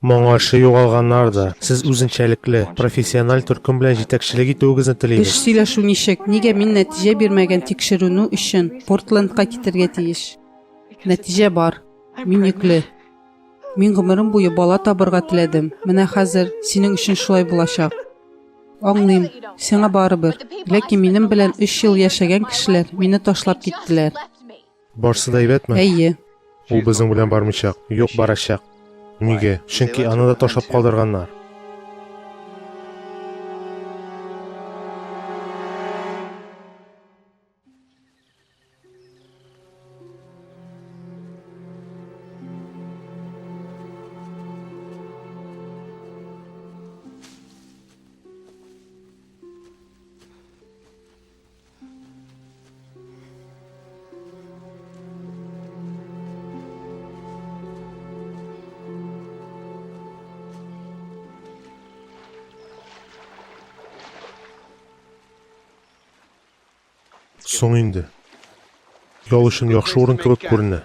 Моңашы югалганнар да, сез үзенчәлекле, профессиональ төркем белән җитәкчелек итүегезне Эш телибез. сөйләшү ничек? Нигә мин нәтиҗә бирмәгән тикшерүне өчен Портландка китәргә тиеш? Нәтиҗә бар. Мин йөкле. Мин гомерем буе бала табырга теләдем. Менә хәзер синең өчен шулай булачак. Аңлыйм, сиңа барыбер. Ләкин минем белән 3 ел яшәгән кешеләр мине ташлап киттеләр. Барсы да әйбәтме? Әйе. Ул безнең белән бармыйчак, юк барачак. Нигә? Чөнки аны да ташлап калдырганнар. Соң инде. Ял өчен яхшы урын кебек күренә.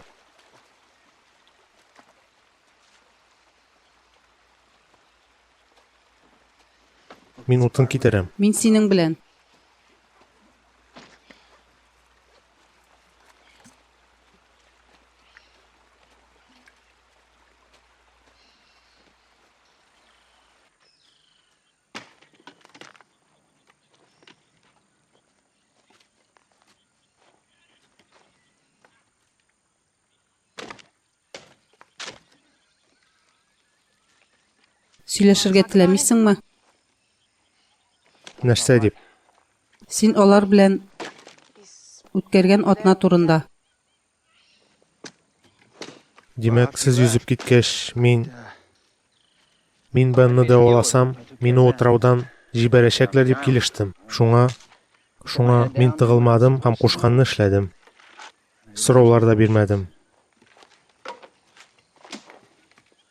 Мин утын китерәм. Мин синең белән. Сөйләшергә теләмисеңме? Нәрсә дип? Син алар белән үткәргән атна турында. Димәк, сез йөзеп киткәч, мин бәнне дәваласам, мине утраудан җибәрәчәкләр дип килештем. Шуңа мин тыгылмадым һәм кушканны эшләдем. Сораулар да бирмәдем.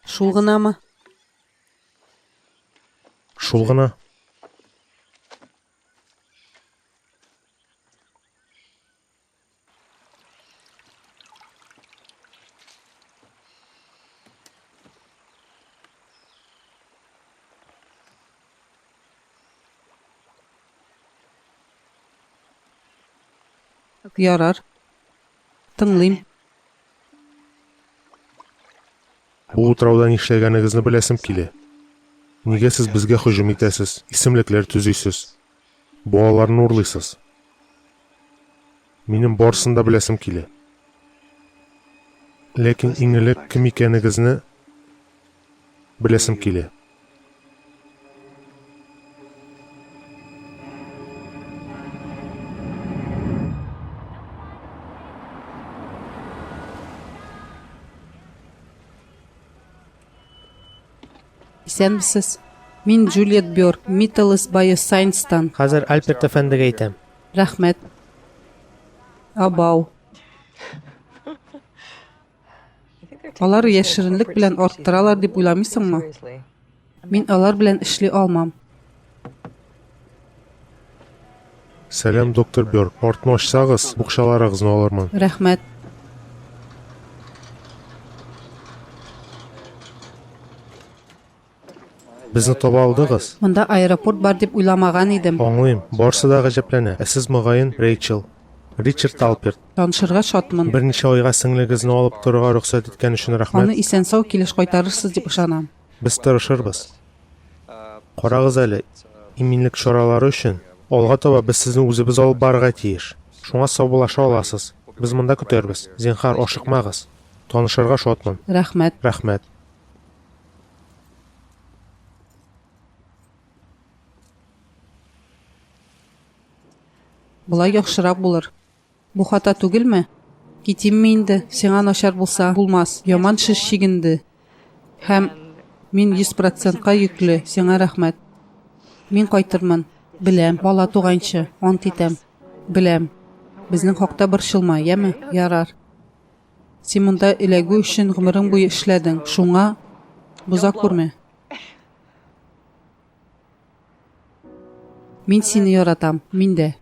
Шул гынамы? Шул гына. Ярар. Тыңлыйм. Бу утрауда нишләгәнегезне беләсем килә. Нигә сез безгә һөҗүм итәсез? Исемлекләр төзисез. Балаларны урлыйсыз. Минем барсын да беләсем килә. Ләкин иң элек кем икәнегезне беләсем килә. Исәнмесез? Мин Джулиет Бьорк, Миттелс Bioscience-тан. Хәзер Альберт әфәндегә әйтәм. Рәхмәт. Абау. Алар яшеренлек белән арттыралар дип уйламыйсыңмы? Мин алар белән эшли алмам. Сәлам, доктор Бьорк. Артны ачсагыз, букчаларыгызны алырмын. Рәхмәт. Безне таба алдыгыз. Монда аэропорт бар дип уйламаган идем. Аңлыйм. Барсы да гаҗәпләнә. Ә сез мөгаен Рейчел, Ричард Алперт. Танышырга шатмын. Берничә айга сеңлегезне алып торырга рөхсәт иткән өчен Аны рәхмәт. исән-сау килеш кайтарырсыз дип ышанам. Без тырышырбыз. Карагыз әле, иминлек чаралары өчен алга таба без сезне үзебез алып барырга тиеш. Шуңа саубулаша аласыз. Без монда көтәрбез. Зинһар, ашыкмагыз. Танышырга шатмын. Рәхмәт. Рәхмәт. Булай яхшырак булыр. Бу хата түгелме? Китимме инде? Сиңа начар булса булмас. Яман шиш чигенде. Һәм мин 100%-ка йөкле. Сиңа рәхмәт. Мин кайтырмын. Беләм, бала туганчы, ант итәм. Беләм. Безнең хакта борчылма, яме? Ярар. Син монда эләгү өчен гомерең буе эшләдең. Шуңа буза күрмә. Мин сине яратам. Мин дә.